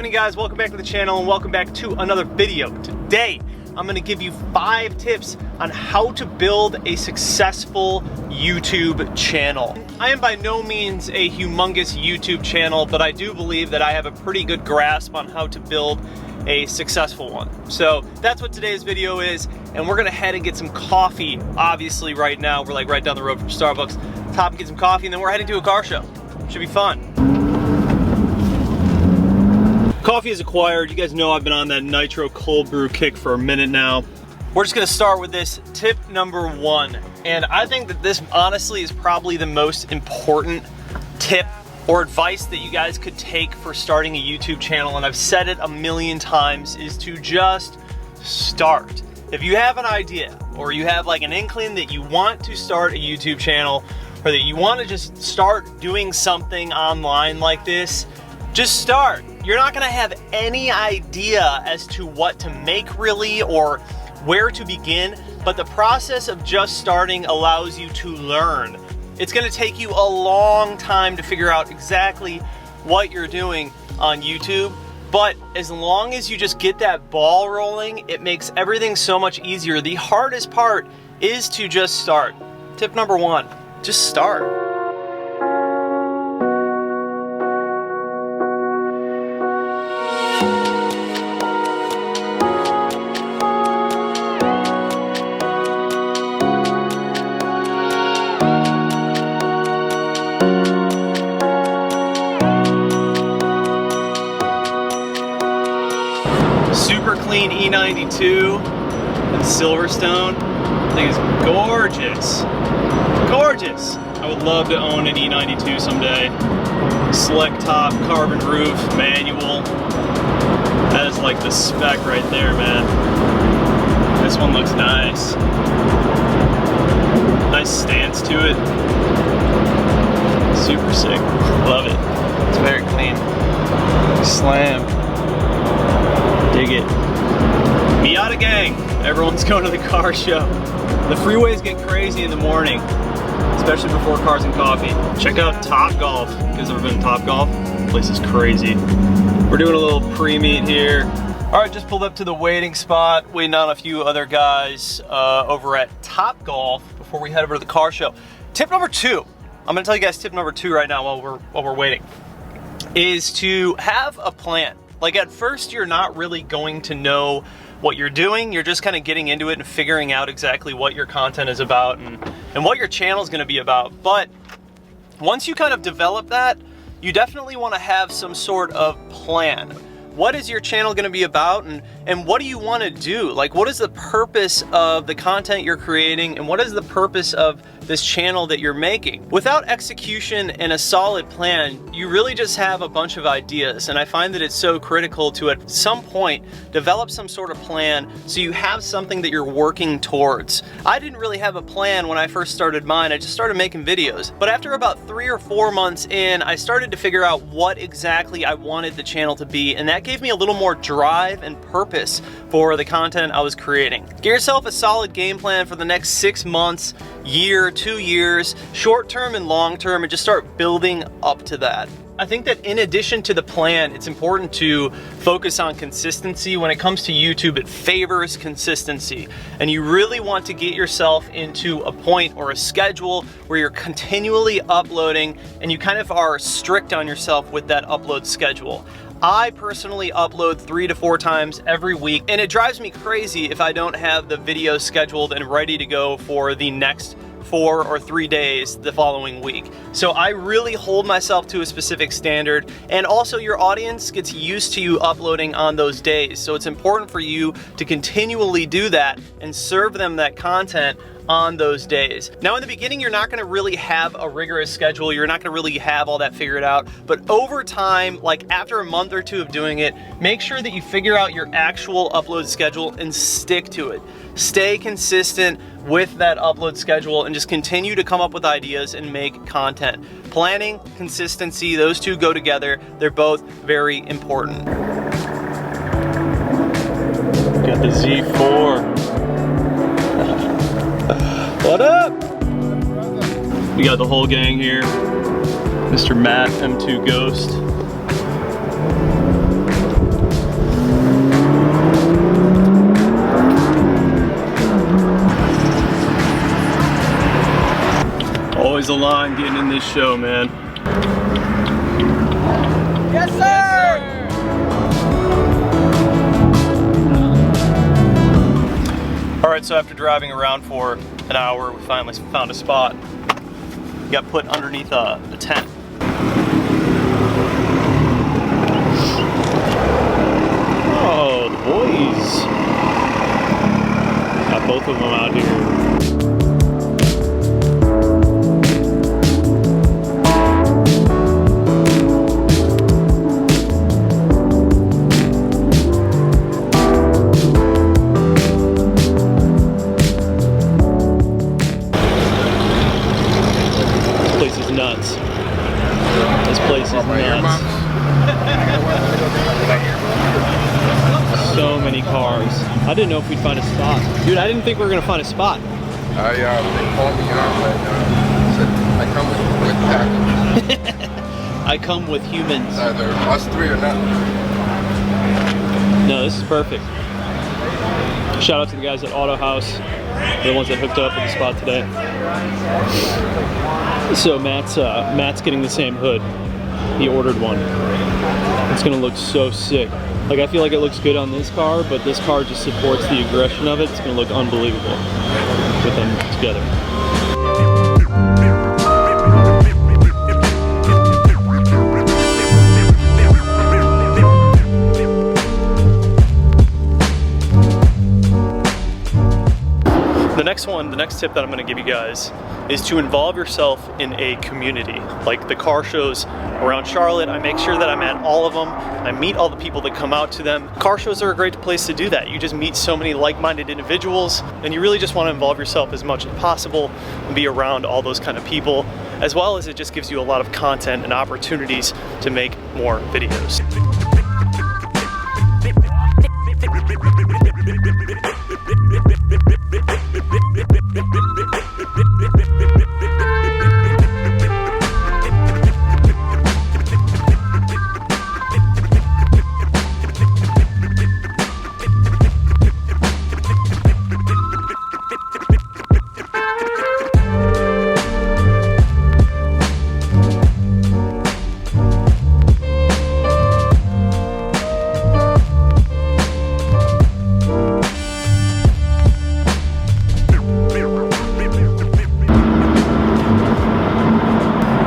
happening, guys? Welcome back to the channel and welcome back to another video. Today I'm gonna give you 5 tips on how to build a successful YouTube channel. I am by no means a humongous YouTube channel, but I do believe that I have a pretty good grasp on how to build a successful one. So that's what today's video is, and we're gonna head and get some coffee. Obviously right now we're like right down the road from Starbucks. Top and get some coffee, and then we're heading to a car show. Should be fun. Coffee is acquired. You guys know I've been on that nitro cold brew kick for a minute now. We're just gonna start with this tip number 1. And I think that this honestly is probably the most important tip or advice that you guys could take for starting a YouTube channel, and I've said it a million times, is to just start. If you have an idea or you have like an inkling that you want to start a YouTube channel, or that you want to just start doing something online like this, just start. You're not gonna have any idea as to what to make really or where to begin, but the process of just starting allows you to learn. It's gonna take you a long time to figure out exactly what you're doing on YouTube, but as long as you just get that ball rolling, it makes everything so much easier. The hardest part is to just start. Tip number 1, just start. SuperClean E92 in Silverstone. I think it's gorgeous. Gorgeous. I would love to own an E92 someday. Select top, carbon roof, manual. That is like the spec right there, man. This one looks nice. Nice stance to it. Super sick. Love it. It's very clean. Slam. Dig it. Miata gang. Everyone's going to the car show. The freeways get crazy in the morning, especially before cars and coffee. Check out Top Golf. You guys ever been to Top Golf? The place is crazy. We're doing a little pre-meet here. All right, just pulled up to the waiting spot, waiting on a few other guys over at Top Golf before we head over to the car show. Tip number 2. I'm gonna tell you guys tip number 2 right now while we're waiting, is to have a plan. Like at first, you're not really going to know what you're doing. You're just kind of getting into it and figuring out exactly what your content is about and what your channel is going to be about. But once you kind of develop that, you definitely want to have some sort of plan. What is your channel going to be about, and what do you want to do? Like, what is the purpose of the content you're creating, and what is the purpose of this channel that you're making? Without execution and a solid plan, you really just have a bunch of ideas, and I find that it's so critical to at some point develop some sort of plan so you have something that you're working towards. I didn't really have a plan when I first started mine. I just started making videos, but after about 3 or 4 months in, I started to figure out what exactly I wanted the channel to be, and that gave me a little more drive and purpose for the content I was creating. Get yourself a solid game plan for the next 6 months, year, 2 years, short term and long term, and just start building up to that. I think that in addition to the plan, it's important to focus on consistency. When it comes to YouTube, it favors consistency, and you really want to get yourself into a point or a schedule where you're continually uploading, and you kind of are strict on yourself with that upload schedule. I personally upload 3 to 4 times every week, and it drives me crazy if I don't have the video scheduled and ready to go for the next 4 or 3 days the following week. So I really hold myself to a specific standard, and also your audience gets used to you uploading on those days. So it's important for you to continually do that and serve them that content on those days. Now in the beginning, you're not gonna really have a rigorous schedule. You're not gonna really have all that figured out, but over time, like after a month or 2 of doing it, make sure that you figure out your actual upload schedule and stick to it. Stay consistent with that upload schedule and just continue to come up with ideas and make content. Planning, consistency, those two go together. They're both very important. Got the Z4. What up? We got the whole gang here. Mr. Matt M2 Ghost. There's a line getting in this show, man. Yes, sir! All right, so after driving around for an hour, we finally found a spot. We got put underneath a tent. Oh, the boys. Got both of them out here. So many cars. I didn't know if we'd find a spot. Dude, I didn't think we were gonna find a spot. They called me out and said, I come with package. I come with humans. Either us three or not. No, this is perfect. Shout out to the guys at Auto House. They're the ones that hooked up with the spot today. So Matt's getting the same hood. He ordered one. It's gonna look so sick. Like, I feel like it looks good on this car, but this car just supports the aggression of it. It's gonna look unbelievable with them together. The next tip that I'm going to give you guys is to involve yourself in a community. Like the car shows around Charlotte, I make sure that I'm at all of them. I meet all the people that come out to them. Car shows are a great place to do that. You just meet so many like-minded individuals, and you really just want to involve yourself as much as possible and be around all those kind of people, as well as it just gives you a lot of content and opportunities to make more videos.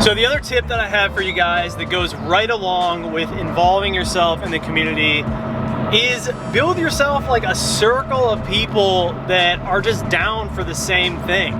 So the other tip that I have for you guys that goes right along with involving yourself in the community is build yourself like a circle of people that are just down for the same thing.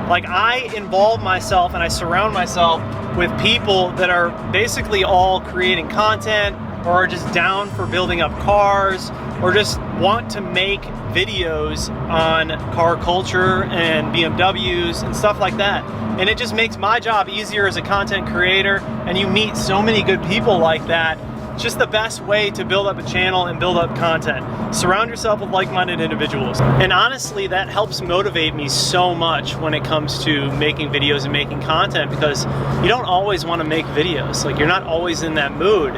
Like, I involve myself and I surround myself with people that are basically all creating content or are just down for building up cars or just want to make videos on car culture and BMWs and stuff like that. And it just makes my job easier as a content creator, and you meet so many good people like that. It's just the best way to build up a channel and build up content. Surround yourself with like-minded individuals. And honestly, that helps motivate me so much when it comes to making videos and making content, because you don't always want to make videos. Like, you're not always in that mood.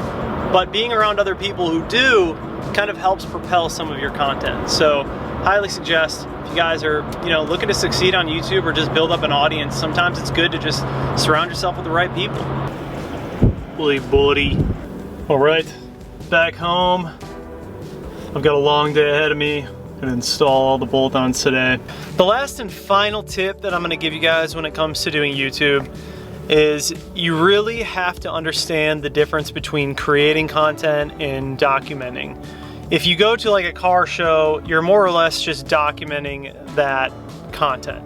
But being around other people who do kind of helps propel some of your content. So highly suggest, if you guys are, looking to succeed on YouTube or just build up an audience, sometimes it's good to just surround yourself with the right people. Buddy. All right, back home. I've got a long day ahead of me. I'm gonna install all the bolt-ons today. The last and final tip that I'm gonna give you guys when it comes to doing YouTube is you really have to understand the difference between creating content and documenting. If you go to like a car show, you're more or less just documenting that content.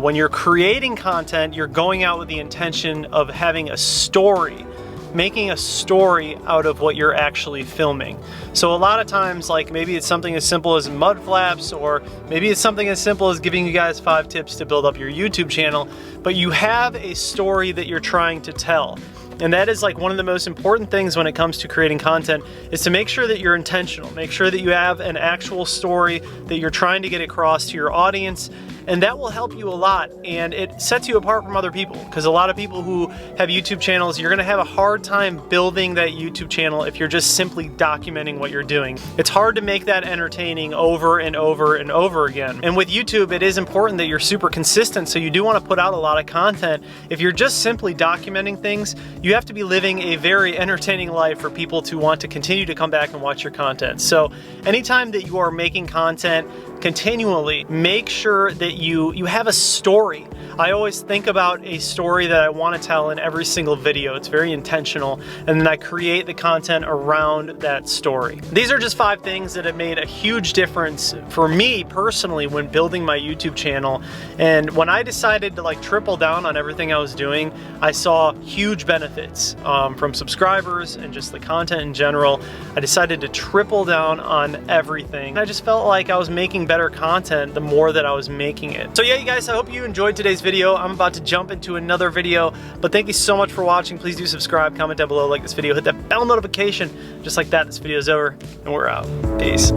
When you're creating content, you're going out with the intention of having a story, making a story out of what you're actually filming. So a lot of times, like, maybe it's something as simple as mud flaps, or maybe it's something as simple as giving you guys 5 tips to build up your YouTube channel, but you have a story that you're trying to tell. And that is like one of the most important things when it comes to creating content, is to make sure that you're intentional. Make sure that you have an actual story that you're trying to get across to your audience, and that will help you a lot, and it sets you apart from other people, because a lot of people who have YouTube channels, you're gonna have a hard time building that YouTube channel if you're just simply documenting what you're doing. It's hard to make that entertaining over and over and over again. And with YouTube, it is important that you're super consistent, so you do want to put out a lot of content. If you're just simply documenting things, you have to be living a very entertaining life for people to want to continue to come back and watch your content. So anytime that you are making content continually, make sure that you have a story. I always think about a story that I want to tell in every single video. It's very intentional, and then I create the content around that story. These are just 5 things that have made a huge difference for me personally when building my YouTube channel. And when I decided to like triple down on everything I was doing, I saw huge benefits from subscribers and just the content in general. I decided to triple down on everything. I just felt like I was making better content the more that I was making it. So yeah, you guys, I hope you enjoyed today's video. I'm about to jump into another video, but thank you so much for watching. Please do subscribe, comment down below, like this video, hit that bell notification. Just like that, this video is over and we're out. Peace.